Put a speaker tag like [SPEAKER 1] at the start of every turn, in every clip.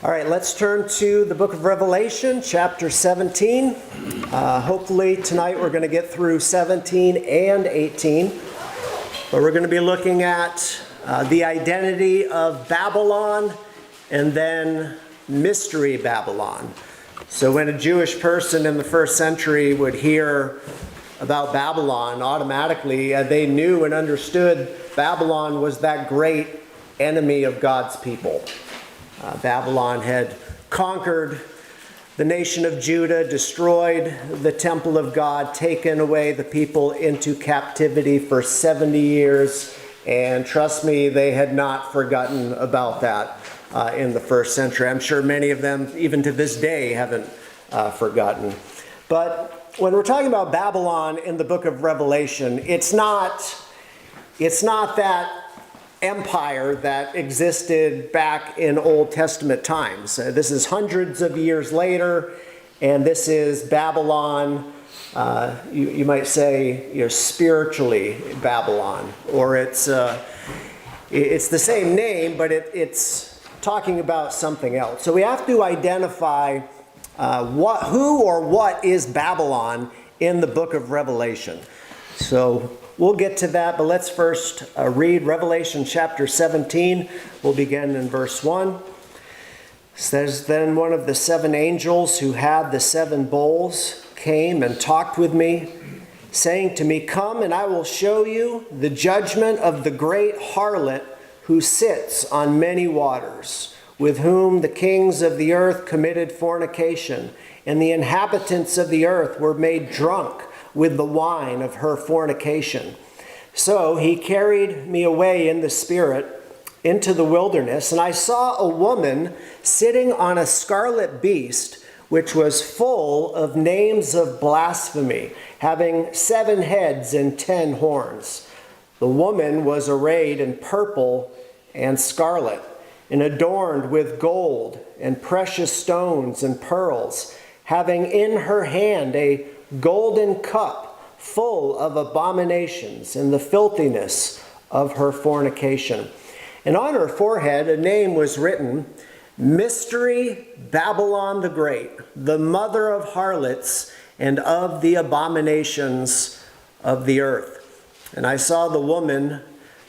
[SPEAKER 1] All right, let's turn to the book of Revelation, chapter 17. Hopefully tonight we're going to get through 17 and 18. But we're going to be looking at the identity of Babylon and then Mystery Babylon. So when a Jewish person in the first century would hear about Babylon, automatically they knew and understood Babylon was that great enemy of God's people. Babylon had conquered the nation of Judah, destroyed the temple of God, taken away the people into captivity for 70 years. And trust me, they had not forgotten about that in the first century. I'm sure many of them, even to this day, haven't forgotten. But when we're talking about Babylon in the book of Revelation, it's not that empire that existed back in Old Testament times. This is hundreds of years later, and this is Babylon, you might say, spiritually Babylon, or it's the same name, but it's talking about something else. So we have to identify who or what is Babylon in the book of Revelation. So we'll get to that, but let's first read Revelation chapter 17. We'll begin in verse 1. It says, "Then one of the seven angels who had the seven bowls came and talked with me, saying to me, 'Come, and I will show you the judgment of the great harlot who sits on many waters, with whom the kings of the earth committed fornication, and the inhabitants of the earth were made drunk with the wine of her fornication.' So he carried me away in the spirit into the wilderness, and I saw a woman sitting on a scarlet beast, which was full of names of blasphemy, having 7 heads and 10 horns. The woman was arrayed in purple and scarlet, and adorned with gold and precious stones and pearls, having in her hand a golden cup full of abominations and the filthiness of her fornication. And on her forehead a name was written, Mystery Babylon the Great, the mother of harlots and of the abominations of the earth. And I saw the woman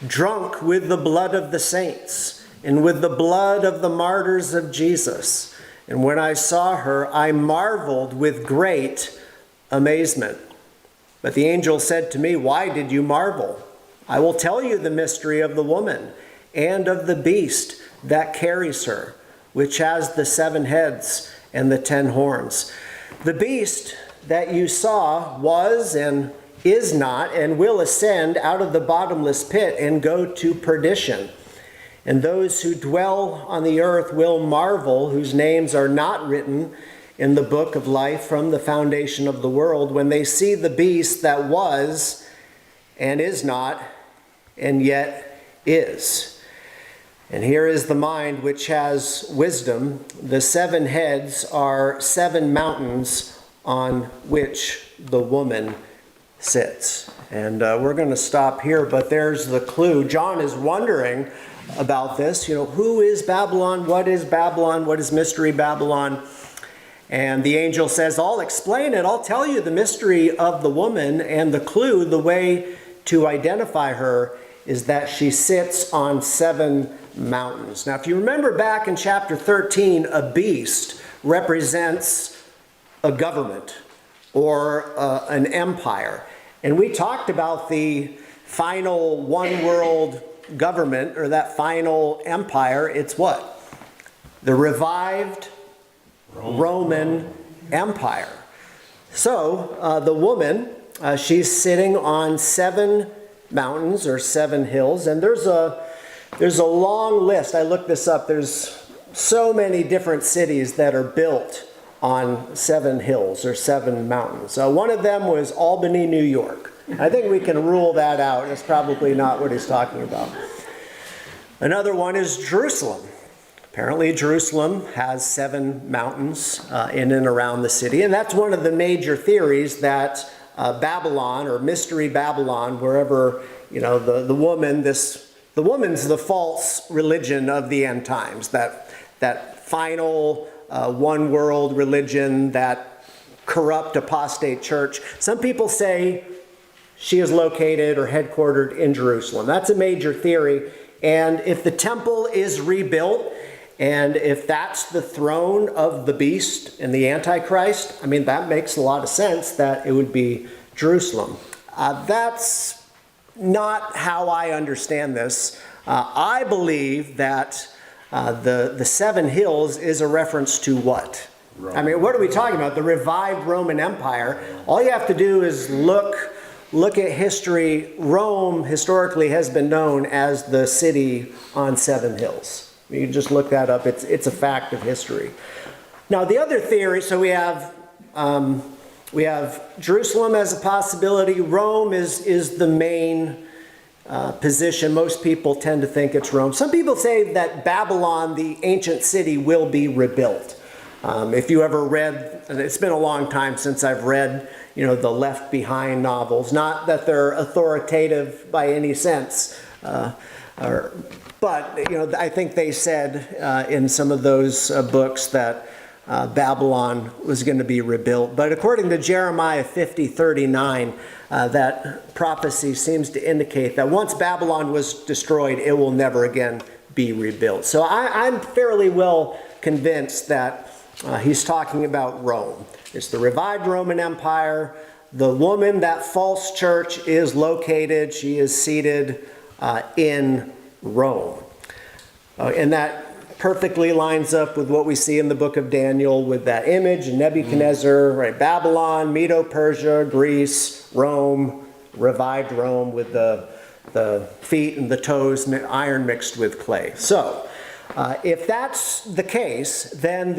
[SPEAKER 1] drunk with the blood of the saints and with the blood of the martyrs of Jesus. And when I saw her, I marveled with great amazement. But the angel said to me, 'Why did you marvel? I will tell you the mystery of the woman and of the beast that carries her, which has the 7 heads and the 10 horns. The beast that you saw was and is not and will ascend out of the bottomless pit and go to perdition. And those who dwell on the earth will marvel, whose names are not written in the book of life from the foundation of the world, when they see the beast that was and is not and yet is. And here is the mind which has wisdom. The 7 heads are 7 mountains on which the woman sits." And we're going to stop here, but there's the clue. John is wondering about this. Who is Babylon? What is Babylon? What is Mystery Babylon? And the angel says, "I'll explain it. I'll tell you the mystery of the woman, and the clue, the way to identify her, is that she sits on 7 mountains." Now, if you remember back in chapter 13, a beast represents a government or an empire. And we talked about the final one world government, or that final empire. It's what? The revived Roman Empire. So the woman, she's sitting on 7 mountains or 7 hills, and there's a long list. I looked this up. There's so many different cities that are built on 7 hills or 7 mountains. One of them was Albany, New York. I think we can rule that out. It's probably not what he's talking about. Another one is Jerusalem. Apparently Jerusalem has 7 mountains in and around the city, and that's one of the major theories that Babylon, or Mystery Babylon, wherever the woman's the false religion of the end times, that that final one world religion, that corrupt apostate church. Some people say she is located or headquartered in Jerusalem. That's a major theory. And if the temple is rebuilt, and if that's the throne of the beast and the Antichrist, I mean, that makes a lot of sense that it would be Jerusalem. That's not how I understand this. I believe that the seven hills is a reference to what? Rome. I mean, what are we talking about? The revived Roman Empire. All you have to do is look at history. Rome historically has been known as the city on seven hills. You can just look that up. It's a fact of history. Now, the other theory, so we have Jerusalem as a possibility. Rome is the main position. Most people tend to think it's Rome. Some people say that Babylon, the ancient city, will be rebuilt. If you ever read, and it's been a long time since I've read, the Left Behind novels. Not that they're authoritative by any sense, but I think they said in some of those books that Babylon was going to be rebuilt. But according to Jeremiah 50:39, that prophecy seems to indicate that once Babylon was destroyed, it will never again be rebuilt. So I'm fairly well convinced that he's talking about Rome. It's the revived Roman Empire. The woman, that false church, is located. She is seated in Rome. And that perfectly lines up with what we see in the book of Daniel with that image, Nebuchadnezzar, right? Babylon, Medo-Persia, Greece, Rome, revived Rome with the feet and the toes, iron mixed with clay. So if that's the case, then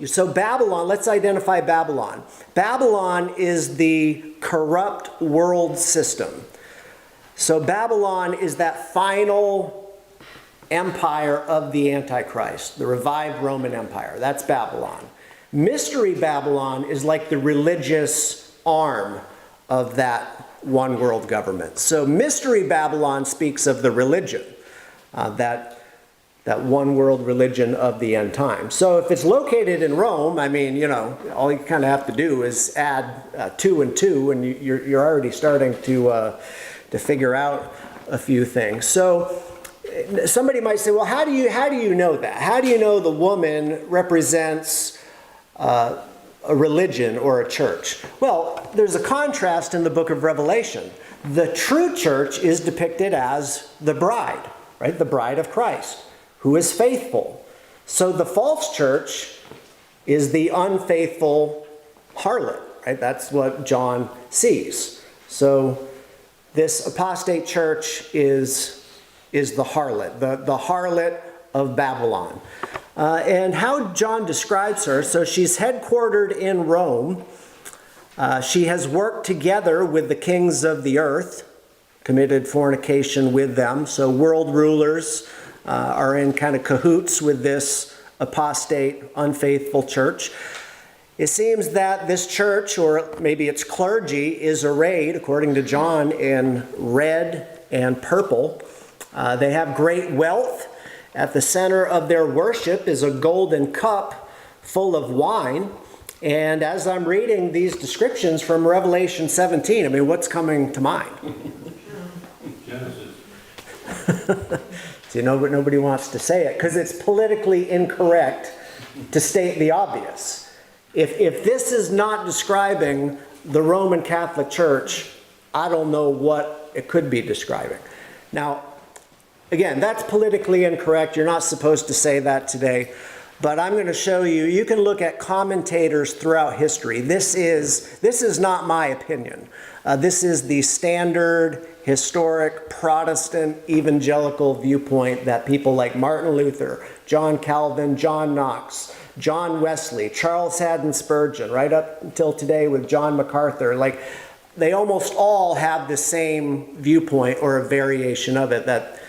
[SPEAKER 1] so Babylon, let's identify Babylon. Babylon is the corrupt world system. So Babylon is that final empire of the Antichrist, the revived Roman Empire. That's Babylon. Mystery Babylon is like the religious arm of that one world government. So Mystery Babylon speaks of the religion, that one world religion of the end time. So if it's located in Rome, I mean, all you kind of have to do is add 2 and 2, and you're already starting to figure out a few things. So somebody might say, well, how do you know that? How do you know the woman represents a religion or a church? Well, there's a contrast in the book of Revelation. The true church is depicted as the bride, right? The bride of Christ, who is faithful. So the false church is the unfaithful harlot, right? That's what John sees. So this apostate church is the harlot, the harlot of Babylon. And how John describes her, so she's headquartered in Rome. She has worked together with the kings of the earth, committed fornication with them. So world rulers are in kind of cahoots with this apostate, unfaithful church. It seems that this church, or maybe its clergy, is arrayed, according to John, in red and purple. They have great wealth. At the center of their worship is a golden cup full of wine. And as I'm reading these descriptions from Revelation 17, I mean, what's coming to mind?
[SPEAKER 2] Genesis.
[SPEAKER 1] So nobody wants to say it because it's politically incorrect to state the obvious. If this is not describing the Roman Catholic Church, I don't know what it could be describing. Now, again, that's politically incorrect. You're not supposed to say that today. But I'm going to show you, you can look at commentators throughout history. This is not my opinion. This is the standard historic Protestant evangelical viewpoint that people like Martin Luther, John Calvin, John Knox, John Wesley, Charles Haddon Spurgeon, right up until today with John MacArthur, like they almost all have the same viewpoint or a variation of it, that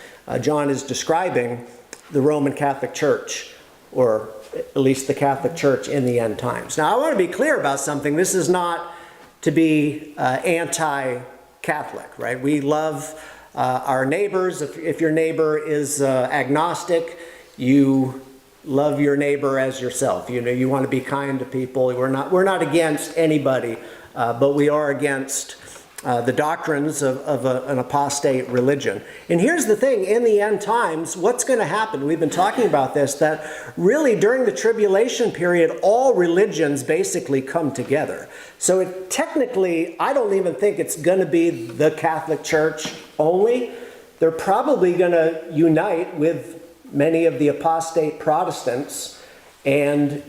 [SPEAKER 1] John is describing the Roman Catholic Church, or at least the Catholic Church in the end times. Now, I want to be clear about something. This is not to be anti-Catholic, right? We love our neighbors. If your neighbor is agnostic, you love your neighbor as yourself. You know, you want to be kind to people. We're not against anybody, but we are against the doctrines of an apostate religion. And here's the thing, in the end times, what's going to happen? We've been talking about this, that really during the tribulation period, all religions basically come together. So technically, I don't even think it's going to be the Catholic Church only. They're probably going to unite with many of the apostate Protestants and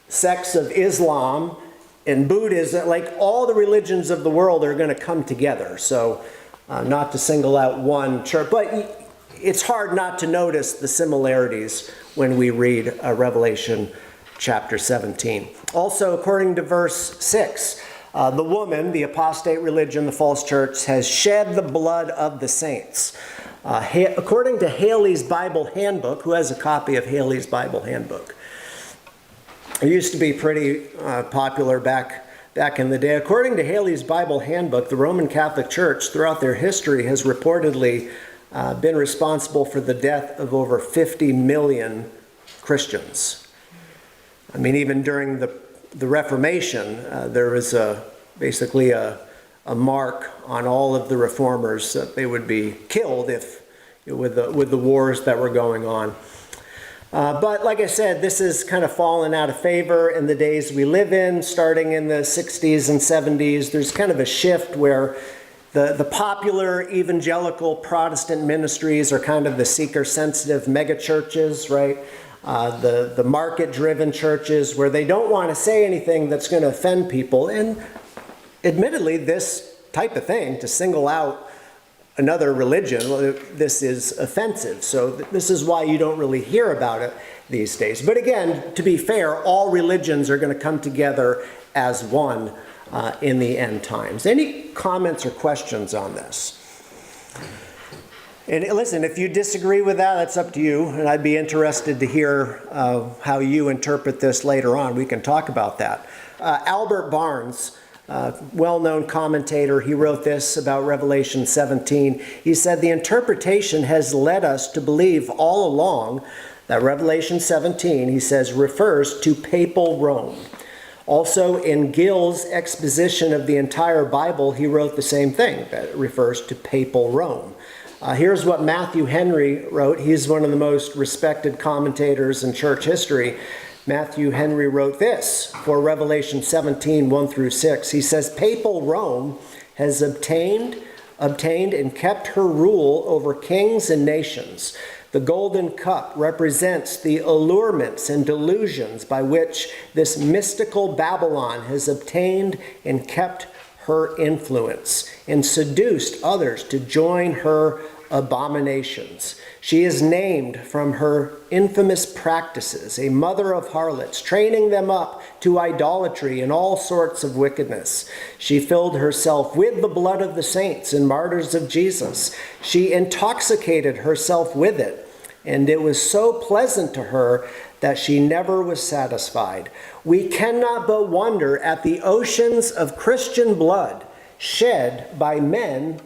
[SPEAKER 1] sects of Islam and Buddhism, like all the religions of the world are going to come together. So not to single out one church, but it's hard not to notice the similarities when we read Revelation chapter 17. Also, according to verse 6, the woman, the apostate religion, the false church, has shed the blood of the saints. According to Haley's Bible Handbook, who has a copy of Haley's Bible Handbook? It used to be pretty popular back in the day. According to Haley's Bible Handbook, the Roman Catholic Church throughout their history has reportedly been responsible for the death of over 50 million Christians. I mean, even during the Reformation, there was basically a mark on all of the reformers that they would be killed with the wars that were going on. But like I said, this has kind of fallen out of favor in the days we live in, starting in the 60s and 70s. There's kind of a shift where the popular evangelical Protestant ministries are kind of the seeker-sensitive megachurches, right? The market-driven churches where they don't want to say anything that's going to offend people. And admittedly, this type of thing, to single out another religion, this is offensive. So this is why you don't really hear about it these days. But again, to be fair, all religions are going to come together as one in the end times. Any comments or questions on this? And listen, if you disagree with that, that's up to you. And I'd be interested to hear how you interpret this later on. We can talk about that. Albert Barnes, well-known commentator, he wrote this about Revelation 17. He said, "The interpretation has led us to believe all along that Revelation 17," he says, "refers to papal Rome." Also, in Gill's exposition of the entire Bible, he wrote the same thing, that it refers to papal Rome. Here's what Matthew Henry wrote. He's one of the most respected commentators in church history. Matthew Henry wrote this for Revelation 17, 1 through 6. He says, "Papal Rome has obtained and kept her rule over kings and nations. The golden cup represents the allurements and delusions by which this mystical Babylon has obtained and kept her influence and seduced others to join her abominations. She is named from her infamous practices, a mother of harlots, training them up to idolatry and all sorts of wickedness. She filled herself with the blood of the saints and martyrs of Jesus. She intoxicated herself with it, and it was so pleasant to her that she never was satisfied. We cannot but wonder at the oceans of Christian blood shed by men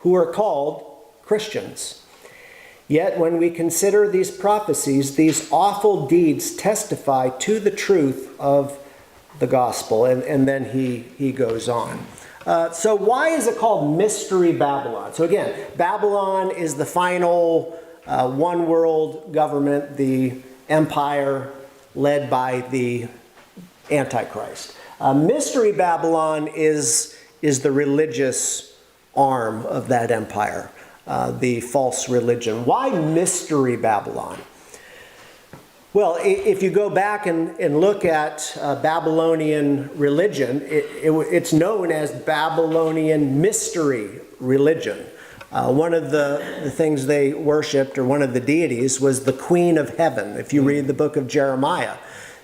[SPEAKER 1] who are called Christians. Yet when we consider these prophecies, these awful deeds testify to the truth of the gospel." And then he goes on. So why is it called Mystery Babylon? So again, Babylon is the final one world government, the empire led by the Antichrist. Mystery Babylon is the religious arm of that empire. The false religion. Why Mystery Babylon? Well, if you go back and look at Babylonian religion, it's known as Babylonian mystery religion. One of the things they worshipped, or one of the deities, was the Queen of Heaven. If you read the book of Jeremiah,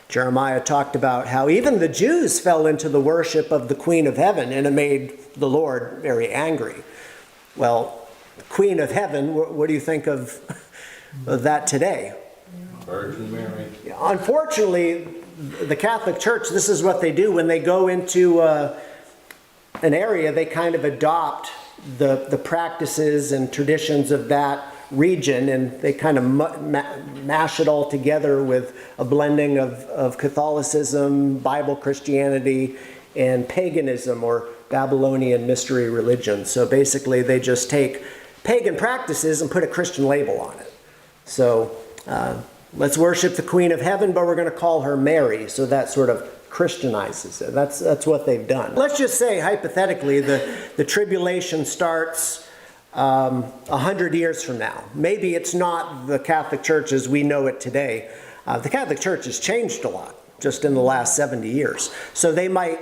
[SPEAKER 1] Jeremiah talked about how even the Jews fell into the worship of the Queen of Heaven, and it made the Lord very angry. Well, Queen of Heaven, what do you think of that today?
[SPEAKER 3] Virgin Mary.
[SPEAKER 1] Unfortunately, the Catholic Church, this is what they do when they go into an area, they kind of adopt the practices and traditions of that region, and they kind of mash it all together with a blending of Catholicism, Bible Christianity, and paganism, or Babylonian mystery religion. So basically they just take pagan practices and put a Christian label on it. So let's worship the Queen of Heaven, but we're going to call her Mary. So that sort of Christianizes it. That's what they've done. Let's just say, hypothetically, the tribulation starts 100 years from now. Maybe it's not the Catholic Church as we know it today. The Catholic Church has changed a lot just in the last 70 years. So they might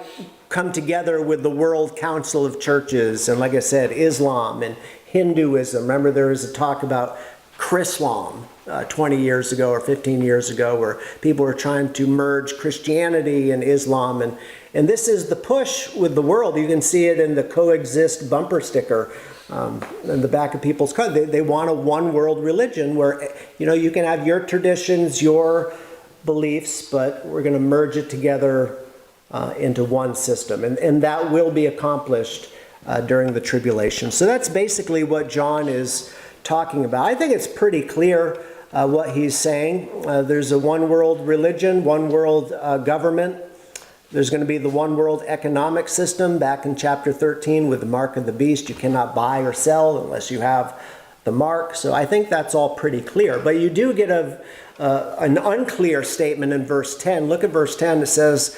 [SPEAKER 1] come together with the World Council of Churches, and like I said, Islam and Hinduism. Remember, there was a talk about Chrislam 20 years ago or 15 years ago, where people were trying to merge Christianity and Islam. And this is the push with the world. You can see it in the Coexist bumper sticker in the back of people's cars. They want a one world religion where, you can have your traditions, your beliefs, but we're going to merge it together into one system. And that will be accomplished during the tribulation. So that's basically what John is talking about. I think it's pretty clear what he's saying. There's a one world religion, one world government. There's going to be the one world economic system back in chapter 13 with the mark of the beast. You cannot buy or sell unless you have the mark. So I think that's all pretty clear. But you do get an unclear statement in verse 10. Look at verse 10. It says,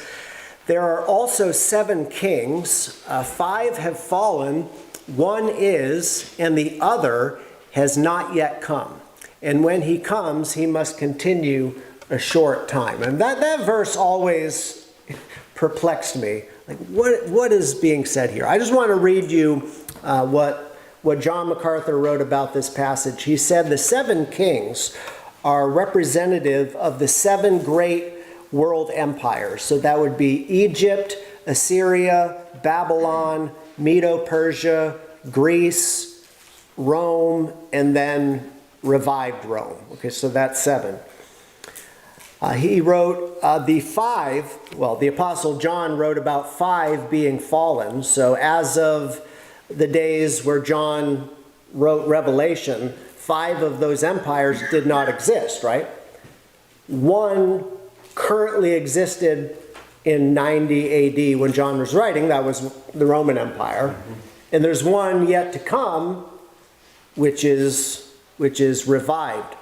[SPEAKER 1] "There are also 7 kings. 5 have fallen. One is, and the other has not yet come. And when he comes, he must continue a short time." And that verse always perplexed me. Like, what is being said here? I just want to read you what John MacArthur wrote about this passage. He said the 7 kings are representative of the 7 great world empires. So that would be Egypt, Assyria, Babylon, Medo-Persia, Greece, Rome, and then revived Rome. Okay, so that's 7. He wrote the Apostle John wrote about 5 being fallen. So as of the days where John wrote Revelation, 5 of those empires did not exist, right? One currently existed in 90 AD when John was writing. That was the Roman Empire. And there's one yet to come, which is revived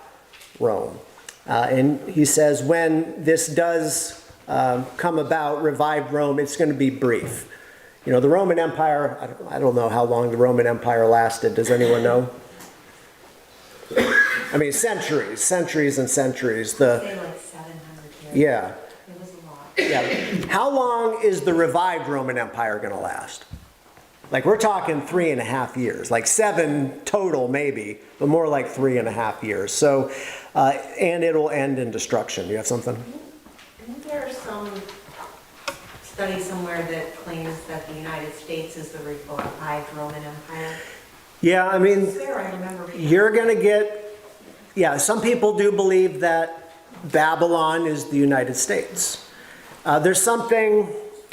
[SPEAKER 1] Rome. And he says when this does come about, revived Rome, it's going to be brief. The Roman Empire, I don't know how long the Roman Empire lasted. Does anyone know? I mean, centuries and centuries.
[SPEAKER 2] Say like 700 years.
[SPEAKER 1] Yeah.
[SPEAKER 2] It was a lot.
[SPEAKER 1] Yeah. How long is the revived Roman Empire going to last? Like, we're talking 3.5 years, like 7 total maybe, but more like 3.5 years. So, and it'll end in destruction. You have something?
[SPEAKER 2] Isn't there some study somewhere that claims that the United States is the revived Roman Empire?
[SPEAKER 1] Yeah, I mean,
[SPEAKER 2] There, I remember reading.
[SPEAKER 1] you're going to get, some people do believe that Babylon is the United States. There's something,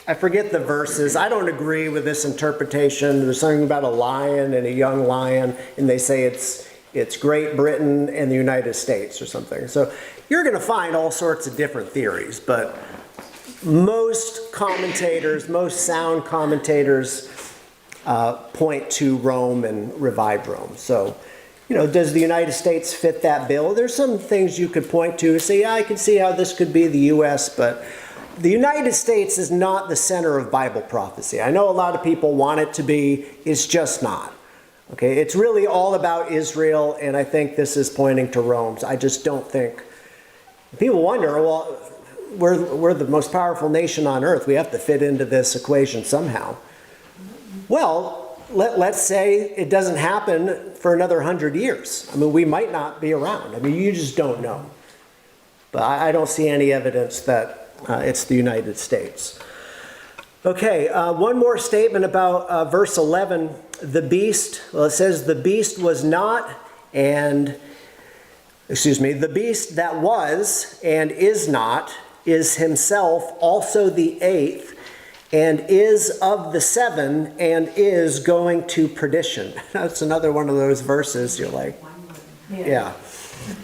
[SPEAKER 1] I forget the verses. I don't agree with this interpretation. There's something about a lion and a young lion, and they say it's Great Britain and the United States or something. So you're going to find all sorts of different theories, but most commentators, most sound commentators point to Rome and revived Rome. So, does the United States fit that bill? There's some things you could point to and say, yeah, I can see how this could be the U.S., but the United States is not the center of Bible prophecy. I know a lot of people want it to be. It's just not. Okay, it's really all about Israel, and I think this is pointing to Rome. So I just don't think. People wonder, well, we're the most powerful nation on earth. We have to fit into this equation somehow. Well, let's say it doesn't happen for another 100 years. I mean, we might not be around. I mean, you just don't know. But I don't see any evidence that it's the United States. Okay, one more statement about verse 11. The beast, well, it says the beast was not the beast that was and is not is himself also the 8th, and is of the 7, and is going to perdition. That's another one of those verses you're like, Yeah.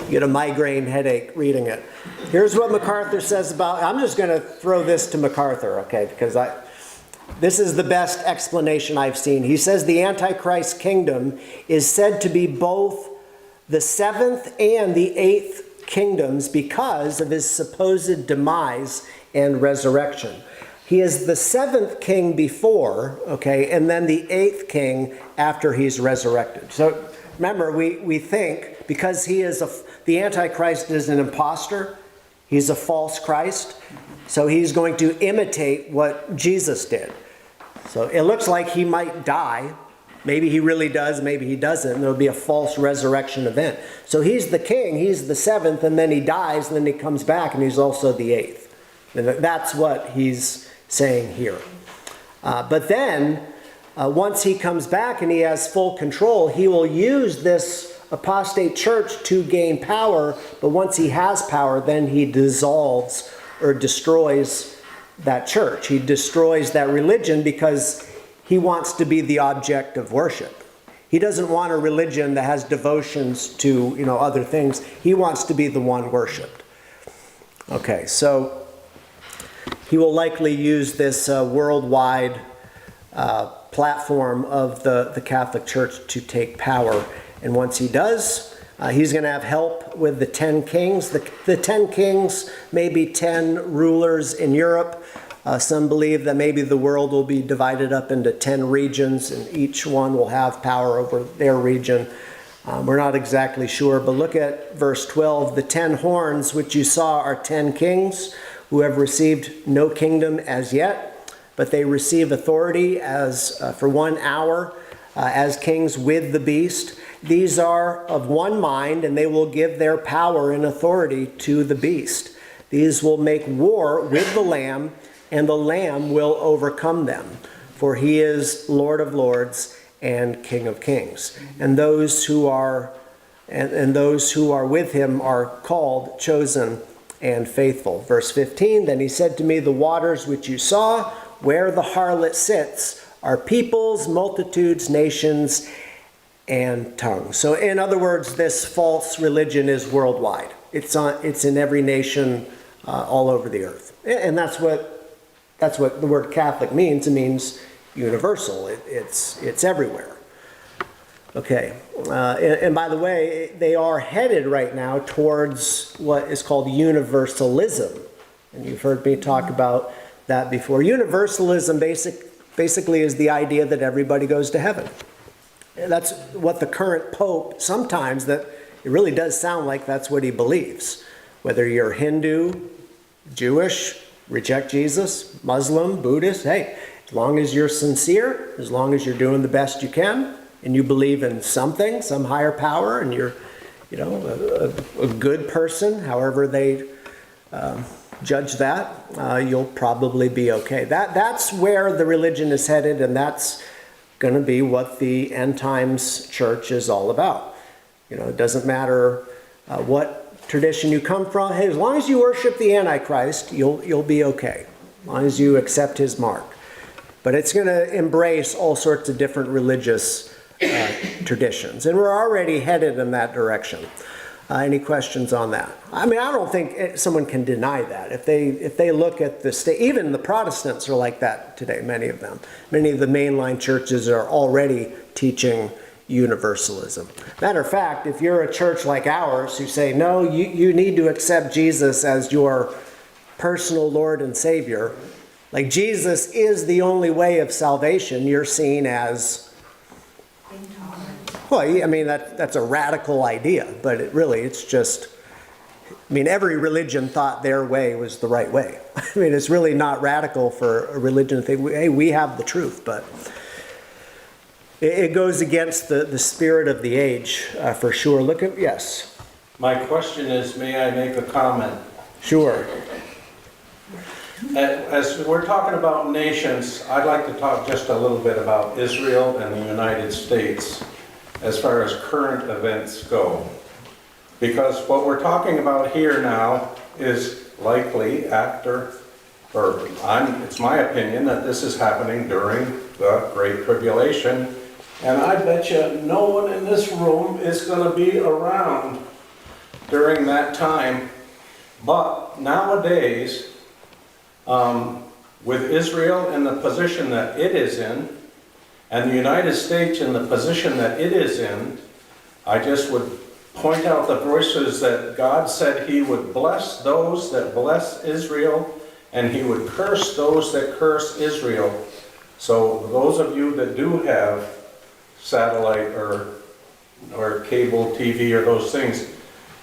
[SPEAKER 1] You get a migraine headache reading it. Here's what MacArthur says about, I'm just going to throw this to MacArthur, okay, because this is the best explanation I've seen. He says the Antichrist kingdom is said to be both the seventh and the eighth kingdoms because of his supposed demise and resurrection. He is the seventh king before, okay, and then the eighth king after he's resurrected. So remember, we think because the Antichrist is an imposter, he's a false Christ, so he's going to imitate what Jesus did. So it looks like he might die. Maybe he really does, maybe he doesn't, and there'll be a false resurrection event. So he's the king, he's the seventh, and then he dies, and then he comes back, and he's also the eighth. And that's what he's saying here. But then, once he comes back and he has full control, he will use this apostate church to gain power. But once he has power, then he dissolves or destroys that church. He destroys that religion because he wants to be the object of worship. He doesn't want a religion that has devotions to, other things. He wants to be the one worshipped. Okay, so he will likely use this worldwide platform of the Catholic Church to take power. And once he does, he's going to have help with the 10 kings. The 10 kings may be 10 rulers in Europe. Some believe that maybe the world will be divided up into 10 regions, and each one will have power over their region. We're not exactly sure, but look at verse 12. The 10 horns which you saw are 10 kings who have received no kingdom as yet, but they receive authority as for 1 hour as kings with the beast. These are of one mind, and they will give their power and authority to the beast. These will make war with the Lamb, and the Lamb will overcome them, for he is Lord of lords and King of kings. And those who are with him are called, chosen, and faithful. Verse 15, then he said to me, the waters which you saw, where the harlot sits, are peoples, multitudes, nations, and tongues. So in other words, this false religion is worldwide. It's in every nation all over the earth. And that's what the word Catholic means. It means universal. It's everywhere. Okay, and by the way, they are headed right now towards what is called universalism. And you've heard me talk about that before. Universalism basically is the idea that everybody goes to heaven. And that's what the current Pope, sometimes that it really does sound like that's what he believes. Whether you're Hindu, Jewish, reject Jesus, Muslim, Buddhist, hey, as long as you're sincere, as long as you're doing the best you can, and you believe in something, some higher power, and you're, a good person, however they judge that, you'll probably be okay. That's where the religion is headed, and that's going to be what the end times church is all about. It doesn't matter what tradition you come from. Hey, as long as you worship the Antichrist, you'll be okay, as long as you accept his mark. But it's going to embrace all sorts of different religious traditions, and we're already headed in that direction. Any questions on that? I mean, I don't think someone can deny that. If they look at the state, even the Protestants are like that today. Many of them, many of the mainline churches are already teaching universalism. Matter of fact, if you're a church like ours who say no, you need to accept Jesus as your personal Lord and Savior, like Jesus is the only way of salvation, you're seen as, well, I mean, that's a radical idea, but it's just, every religion thought their way was the right way. It's really not radical for a religion to think, hey, we have the truth, but it goes against the spirit of the age, for sure. Yes.
[SPEAKER 3] My question is, may I make a comment?
[SPEAKER 1] Sure.
[SPEAKER 3] As we're talking about nations, I'd like to talk just a little bit about Israel and the United States as far as current events go. Because what we're talking about here now is likely it's my opinion that this is happening during the Great Tribulation And I bet you no one in this room is going to be around during that time. But nowadays, with Israel in the position that it is in, and the United States in the position that it is in, I just would point out the verses that God said He would bless those that bless Israel, and He would curse those that curse Israel. So those of you that do have satellite or cable TV or those things,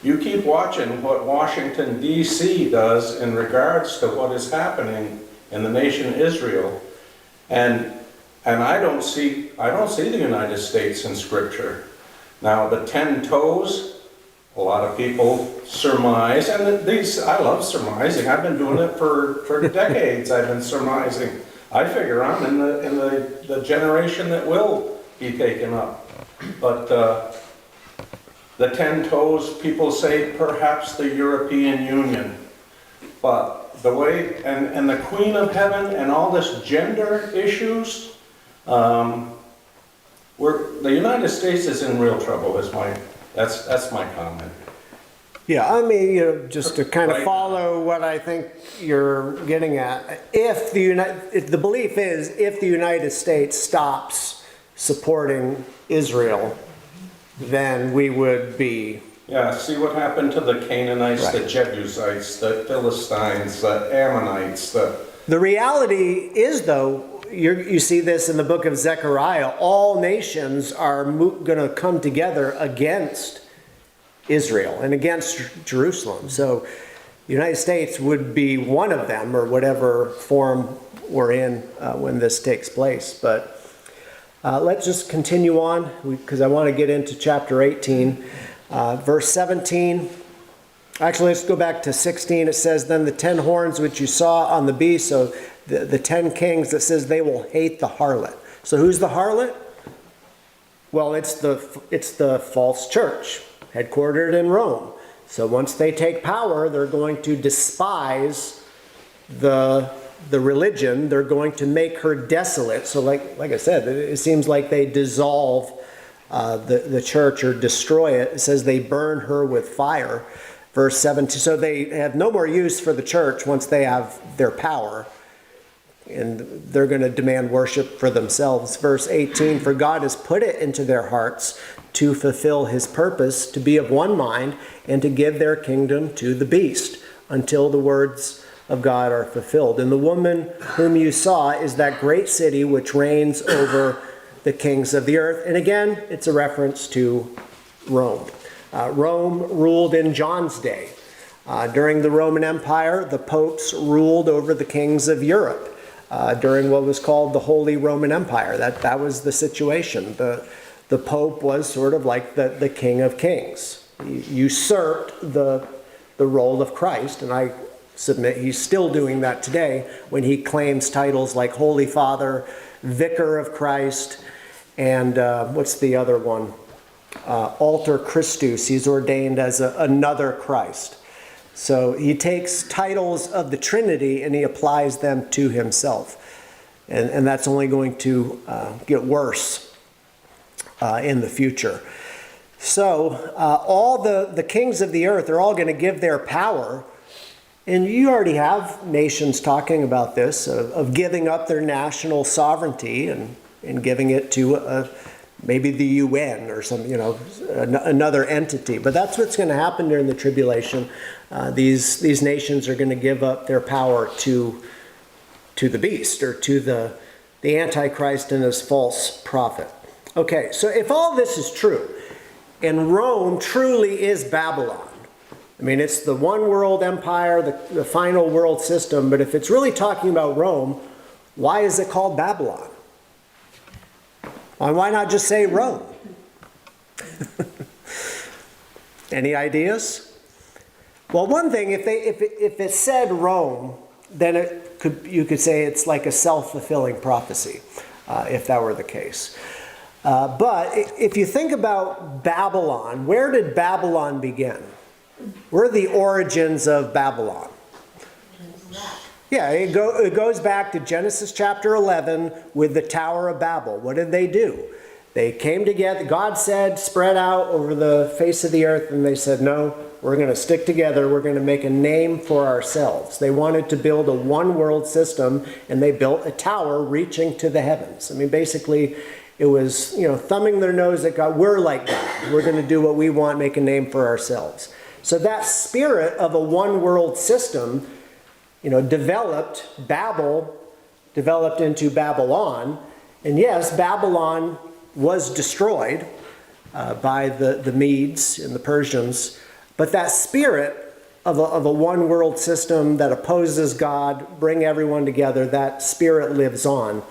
[SPEAKER 3] you keep watching what Washington, D.C. does in regards to what is happening in the nation Israel. And I don't see the United States in Scripture. Now, the 10 toes, a lot of people surmise, and I love surmising. I've been doing it for decades. I've been surmising. I figure I'm in the generation that will be taken up. But the 10 toes, people say perhaps the European Union. But the way, and the Queen of Heaven and all this gender issues, the United States is in real trouble, that's my comment.
[SPEAKER 1] Yeah, I mean, just to kind of follow what I think you're getting at, if the belief is if the United States stops supporting Israel, then we would be...
[SPEAKER 3] Yeah, see what happened to the Canaanites,
[SPEAKER 1] Right.
[SPEAKER 3] the Jebusites, the Philistines, the Ammonites,
[SPEAKER 1] The reality is, though, you see this in the book of Zechariah, all nations are going to come together against Israel and against Jerusalem. So the United States would be one of them, or whatever form we're in when this takes place. But let's just continue on, because I want to get into chapter 18. Verse 17. Actually, let's go back to 16. It says, then the 10 horns which you saw on the beast, so the 10 kings, that says they will hate the harlot. So who's the harlot? Well, it's the false church, headquartered in Rome. So once they take power, they're going to despise the religion. They're going to make her desolate. So like I said, it seems like they dissolve the church or destroy it. It says they burn her with fire. Verse 17, so they have no more use for the church once they have their power, and they're going to demand worship for themselves. Verse 18, for God has put it into their hearts to fulfill His purpose, to be of one mind, and to give their kingdom to the beast, until the words of God are fulfilled. And the woman whom you saw is that great city which reigns over the kings of the earth. And again, it's a reference to Rome. Rome ruled in John's day. During the Roman Empire, the popes ruled over the kings of Europe during what was called the Holy Roman Empire. That was the situation. The pope was sort of like the king of kings. He usurped the role of Christ, and I submit he's still doing that today when he claims titles like Holy Father, Vicar of Christ, and what's the other one? Alter Christus. He's ordained as another Christ. So he takes titles of the Trinity and he applies them to himself. And that's only going to get worse in the future. So all the kings of the earth are all going to give their power. And you already have nations talking about this, of giving up their national sovereignty and giving it to maybe the UN or some, another entity. But that's what's going to happen during the tribulation. These nations are going to give up their power to the beast, or to the Antichrist and his false prophet. Okay, so if all this is true, and Rome truly is Babylon, I mean, it's the one world empire, the final world system, but if it's really talking about Rome, why is it called Babylon? Why not just say Rome? Any ideas? Well, one thing, if it said Rome, then you could say it's like a self-fulfilling prophecy, if that were the case. But if you think about Babylon, where did Babylon begin? Where are the origins of Babylon? Yeah, it goes back to Genesis chapter 11 with the Tower of Babel. What did they do? They came together. God said, spread out over the face of the earth. And they said, no, we're going to stick together. We're going to make a name for ourselves. They wanted to build a one world system, and they built a tower reaching to the heavens. I mean, basically, it was, thumbing their nose at God. We're like God. We're going to do what we want, make a name for ourselves. So that spirit of a one world system, developed. Babel developed into Babylon. And yes, Babylon was destroyed by the Medes and the Persians. But that spirit of a one world system that opposes God, bring everyone together, that spirit lives on.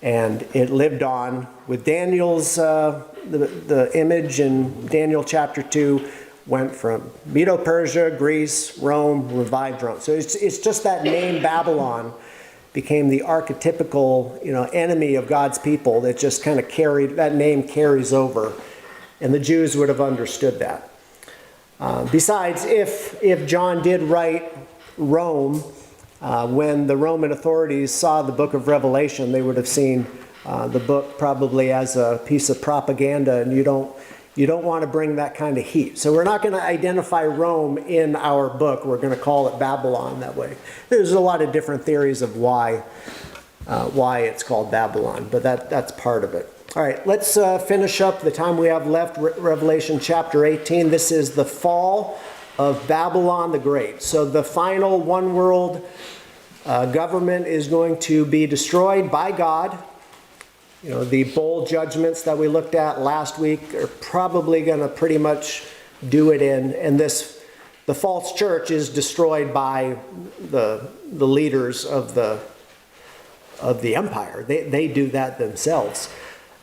[SPEAKER 1] And it lived on with Daniel's, the image in Daniel chapter 2 went from Medo-Persia, Greece, Rome, revived Rome. So it's just that name Babylon became the archetypical, enemy of God's people that just kind of that name carries over. And the Jews would have understood that. Besides, if John did write Rome, when the Roman authorities saw the book of Revelation, they would have seen the book probably as a piece of propaganda, and you don't want to bring that kind of heat. So we're not going to identify Rome in our book. We're going to call it Babylon that way. There's a lot of different theories of why it's called Babylon, but that's part of it. All right, let's finish up the time we have left. Revelation chapter 18. This is the fall of Babylon the Great. So the final one world government is going to be destroyed by God. The bowl judgments that we looked at last week are probably going to pretty much do it in. And the false church is destroyed by the leaders of the empire. They do that themselves.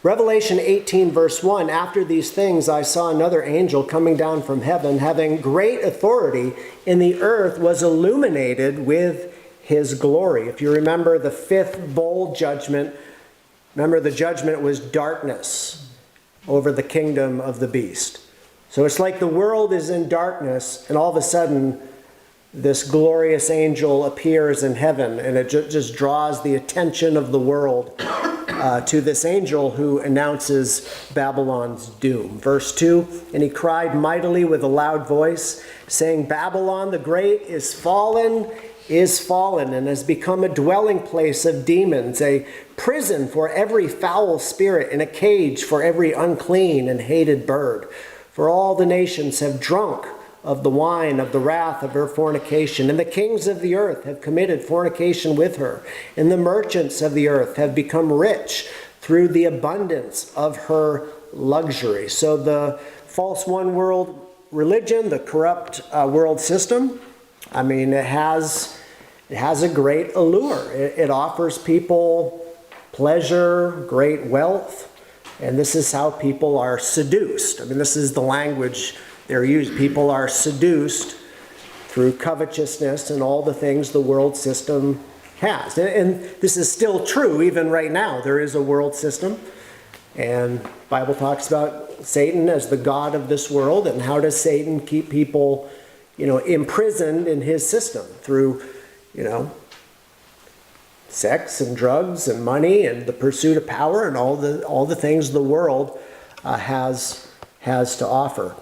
[SPEAKER 1] Revelation 18 verse 1, after these things I saw another angel coming down from heaven, having great authority, and the earth was illuminated with his glory. If you remember the fifth bowl judgment, remember the judgment was darkness over the kingdom of the beast. So it's like the world is in darkness, and all of a sudden this glorious angel appears in heaven, and it just draws the attention of the world to this angel who announces Babylon's doom. Verse 2, and he cried mightily with a loud voice, saying, Babylon the Great is fallen, and has become a dwelling place of demons, a prison for every foul spirit, and a cage for every unclean and hated bird. For all the nations have drunk of the wine of the wrath of her fornication, and the kings of the earth have committed fornication with her, and the merchants of the earth have become rich through the abundance of her luxury. So the false one world religion, the corrupt world system, I mean, it has a great allure. It offers people pleasure, great wealth, and this is how people are seduced. I mean, this is the language they're used. People are seduced through covetousness and all the things the world system has. And this is still true even right now. There is a world system, and the Bible talks about Satan as the god of this world, and how does Satan keep people, imprisoned in his system through, sex and drugs and money and the pursuit of power and all the things the world has to offer.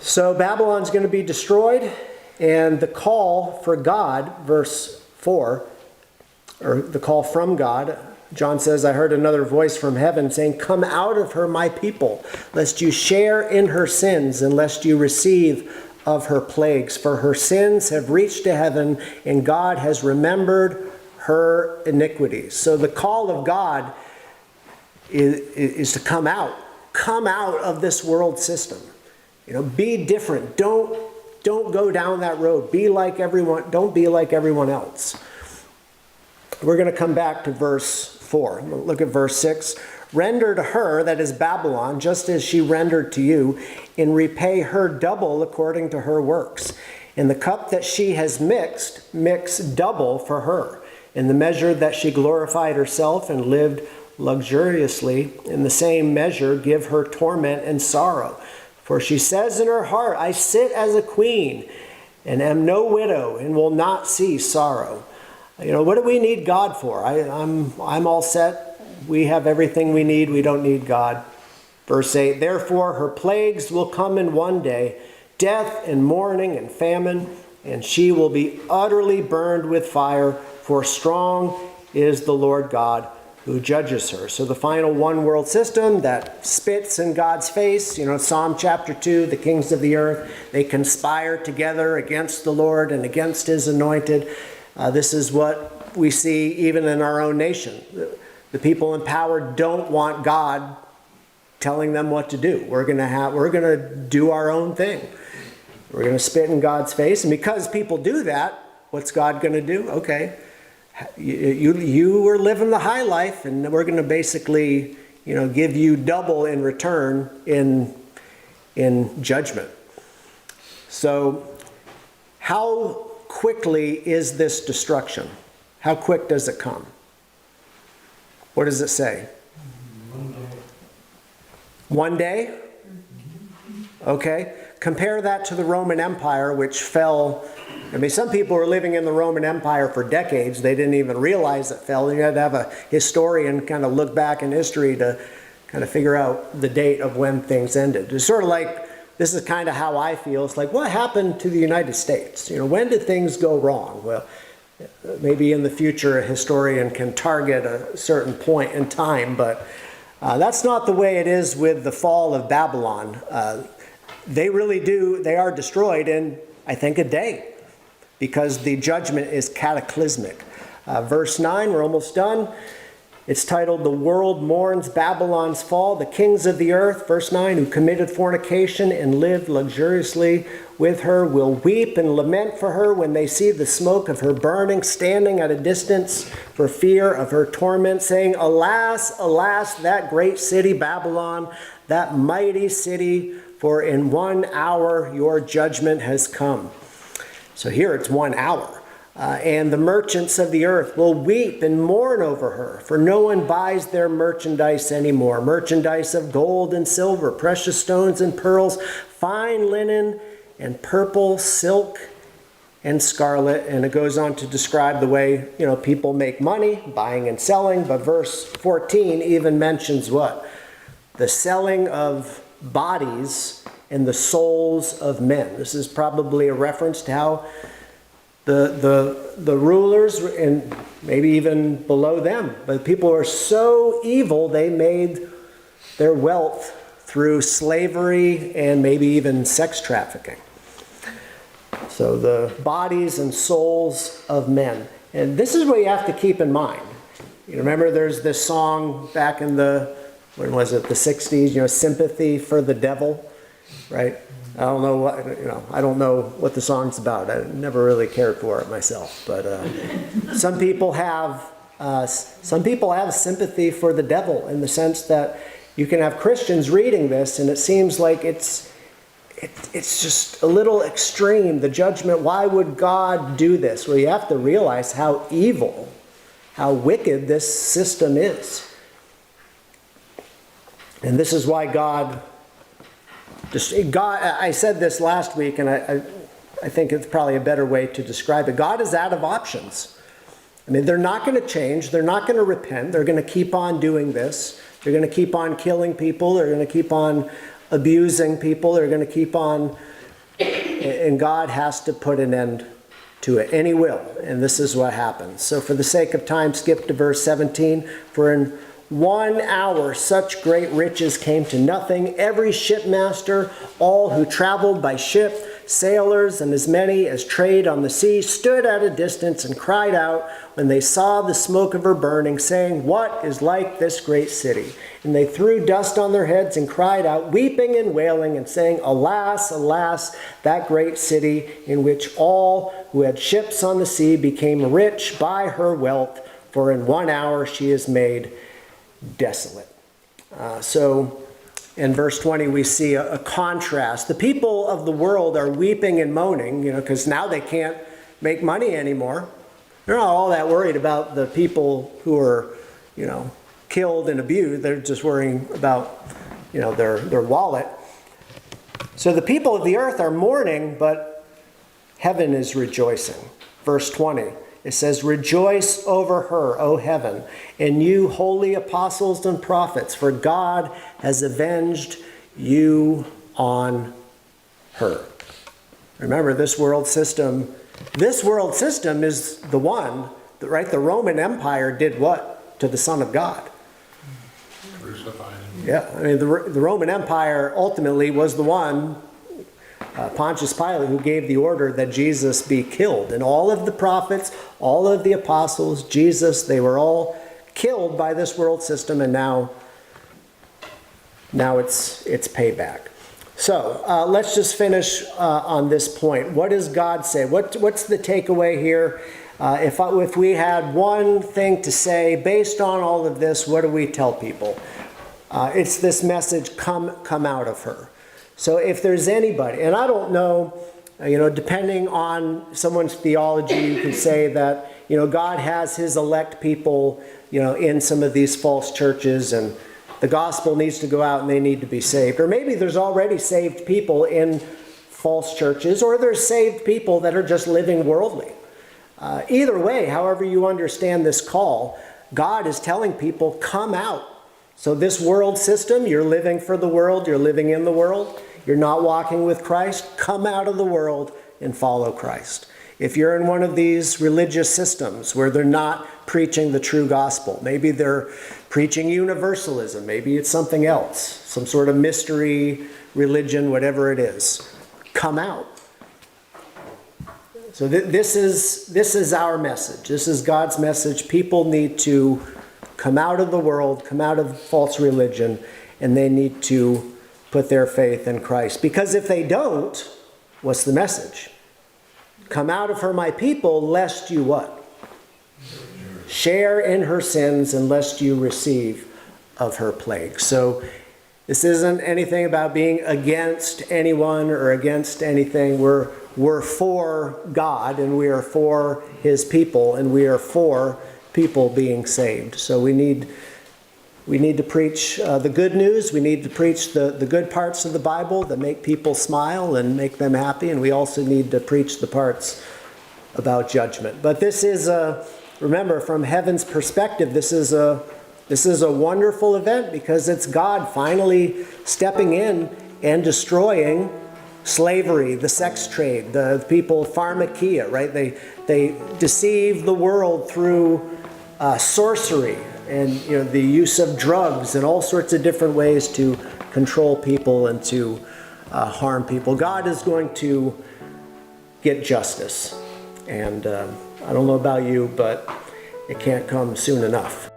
[SPEAKER 1] So Babylon's going to be destroyed, and the call for God, verse 4, or the call from God, John says, I heard another voice from heaven saying, come out of her, my people, lest you share in her sins, and lest you receive of her plagues. For her sins have reached to heaven, and God has remembered her iniquities. So the call of God is to come out of this world system. Be different. Don't go down that road. Be like everyone. Don't be like everyone else. We're going to come back to verse 4. Look at verse 6. Render to her, that is Babylon, just as she rendered to you, and repay her double according to her works. In the cup that she has mixed, mix double for her. In the measure that she glorified herself and lived luxuriously, in the same measure give her torment and sorrow. For she says in her heart, I sit as a queen, and am no widow, and will not see sorrow. What do we need God for? I'm all set. We have everything we need. We don't need God. Verse 8, therefore her plagues will come in one day, death and mourning and famine, and she will be utterly burned with fire, for strong is the Lord God who judges her. So the final one world system that spits in God's face, Psalm chapter 2, the kings of the earth, they conspire together against the Lord and against his anointed. This is what we see even in our own nation. The people in power don't want God telling them what to do. We're going to do our own thing. We're going to spit in God's face. And because people do that, what's God going to do? Okay, you were living the high life, and we're going to basically, give you double in return in judgment. So how quickly is this destruction? How quick does it come? What does it say? One day? Okay. Compare that to the Roman Empire, which fell. Some people were living in the Roman Empire for decades. They didn't even realize it fell. You had to have a historian kind of look back in history to kind of figure out the date of when things ended. It's sort of like, this is kind of how I feel. It's like, what happened to the United States? When did things go wrong? Well, maybe in the future a historian can target a certain point in time, but that's not the way it is with the fall of Babylon. They are destroyed in, I think, a day, because the judgment is cataclysmic. Verse 9, we're almost done. It's titled, The World Mourns Babylon's Fall. The kings of the earth, verse 9, who committed fornication and lived luxuriously with her will weep and lament for her when they see the smoke of her burning, standing at a distance for fear of her torment, saying, alas, alas, that great city Babylon, that mighty city, for in 1 hour your judgment has come. So here it's 1 hour. And the merchants of the earth will weep and mourn over her, for no one buys their merchandise anymore. Merchandise of gold and silver, precious stones and pearls, fine linen and purple, silk and scarlet. And it goes on to describe the way, people make money, buying and selling. But verse 14 even mentions what? The selling of bodies and the souls of men. This is probably a reference to how the rulers, and maybe even below them, but people are so evil they made their wealth through slavery and maybe even sex trafficking. So the bodies and souls of men. And this is what you have to keep in mind. You remember there's this song back in the 60s, Sympathy for the Devil, right? I don't know what the song's about. I never really cared for it myself, but some people have sympathy for the devil, in the sense that you can have Christians reading this, and it seems like it's just a little extreme. The judgment. Why would God do this? Well, you have to realize how evil, how wicked this system is, and this is why God, I said this last week, and I think it's probably a better way to describe it. God is out of options. They're not going to change. They're not going to repent. They're going to keep on doing this. They're going to keep on killing people. They're going to keep on abusing people. They're going to keep on, and God has to put an end to it. And he will. And this is what happens. So for the sake of time, skip to verse 17. For in 1 hour, such great riches came to nothing. Every shipmaster, all who traveled by ship, sailors, and as many as trade on the sea, stood at a distance and cried out when they saw the smoke of her burning, saying, what is like this great city? And they threw dust on their heads and cried out, weeping and wailing, and saying, alas, alas, that great city, in which all who had ships on the sea became rich by her wealth, for in 1 hour she is made desolate. So in verse 20 we see a contrast. The people of the world are weeping and moaning, because now they can't make money anymore. They're not all that worried about the people who are, killed and abused. They're just worrying about, their wallet. So the people of the earth are mourning, but heaven is rejoicing. Verse 20, It says, "Rejoice over her, O heaven, and you holy apostles and prophets, for God has avenged you on her." Remember, this world system is the one, right? The Roman Empire did what to the Son of God?
[SPEAKER 4] Crucified him.
[SPEAKER 1] Yeah, I mean, the Roman Empire ultimately was the one, Pontius Pilate, who gave the order that Jesus be killed. And all of the prophets, all of the apostles, Jesus, they were all killed by this world system, and now it's payback. So let's just finish on this point. What does God say? What's the takeaway here? If we had one thing to say based on all of this, what do we tell people? It's this message, come out of her. So if there's anybody, and I don't know, depending on someone's theology, you can say that, God has his elect people, in some of these false churches, and the gospel needs to go out and they need to be saved. Or maybe there's already saved people in false churches, or there's saved people that are just living worldly. Either way, however you understand this call, God is telling people, come out. So this world system, you're living for the world, you're living in the world, you're not walking with Christ, come out of the world and follow Christ. If you're in one of these religious systems where they're not preaching the true gospel, maybe they're preaching universalism, maybe it's something else, some sort of mystery religion, whatever it is, come out. So this is our message. This is God's message. People need to come out of the world, come out of false religion, and they need to put their faith in Christ. Because if they don't, what's the message? Come out of her, my people, lest you what? Share in her sins, and lest you receive of her plague. So this isn't anything about being against anyone or against anything. We're for God, and we are for his people, and we are for people being saved. So we need to preach the good news. We need to preach the good parts of the Bible that make people smile and make them happy. And we also need to preach the parts about judgment. But this is remember, from heaven's perspective, this is a wonderful event because it's God finally stepping in and destroying slavery, the sex trade, the people, pharmakia, right? They deceive the world through sorcery and the use of drugs and all sorts of different ways to control people and to harm people. God is going to get justice. And I don't know about you, but it can't come soon enough.